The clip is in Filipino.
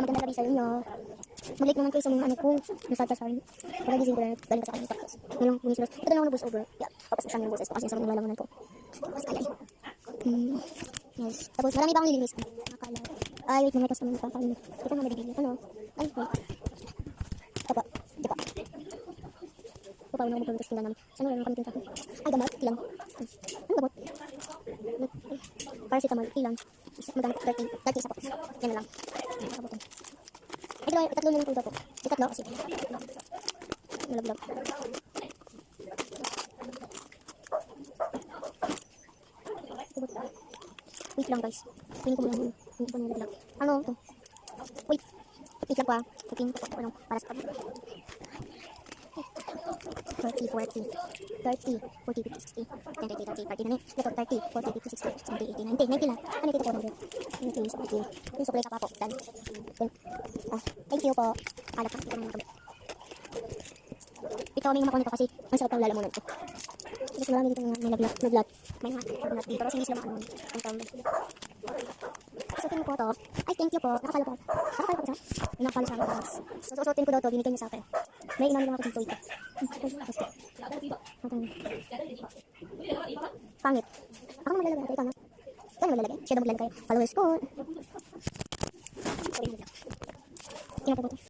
magandang gabi sa inyo. Mag-like naman kayo sa mga ano ko. Nasada sa akin. Pag-gising ko na, galing pa sa akin. Tapos, ngayon, ito na lang na voice over. Yeah, tapos na yung boses ko kasi sa mga lalamunan ko. Tapos, alay. Yes. Tapos, marami pa akong nilinis. Nakakala. Ay, wait, mga tapos naman ipapakain. Ito nga mabibili. Ano? Ay, wait. Ito pa. Ito pa. Ito pa, unang magpapagod sa namin. Saan wala kami tinta ko? Ay, gamot. Ilang. Ano gamot? Paracetamol. Ilang. Magkano? 30 isa po. Yan na lang. Nakabutan. Ito lang, tatlo na lang po. Tatlo kasi. Malaglag. Wait lang guys. Tingin ko muna. Hindi ko nalaglag. Ano ito? Wait. Wait lang po ah. Tingin ko ano. Para sa pag. 30, 40, 30, 40, 50, 60, 10, 30, 30, 30 na ito, 30, 40, 50, 60, 70, 80, 90, 90 lang. Ano dito po, 100? 90, yung supply ka pa po, 10. Thank you po. Alap na, ito naman kami. Ito kami makuha nito kasi ang sarap ng lalamunan ko. Kasi marami dito may naglat. May mga naglat dito, kasi hindi sila maano. Ang tawag. Susutin ko to. Ay, thank you po. Nakapalo po. Nakapalo po siya? Nakapalo sa akin guys. Susutin ko daw to, binigyan niya sa akin. May inano lang ako dito ito. Pangit. Ako naman lalagay. Ikaw na. Ikaw naman lalagay. Siya daw maglalagay. Followers ko. Sorry,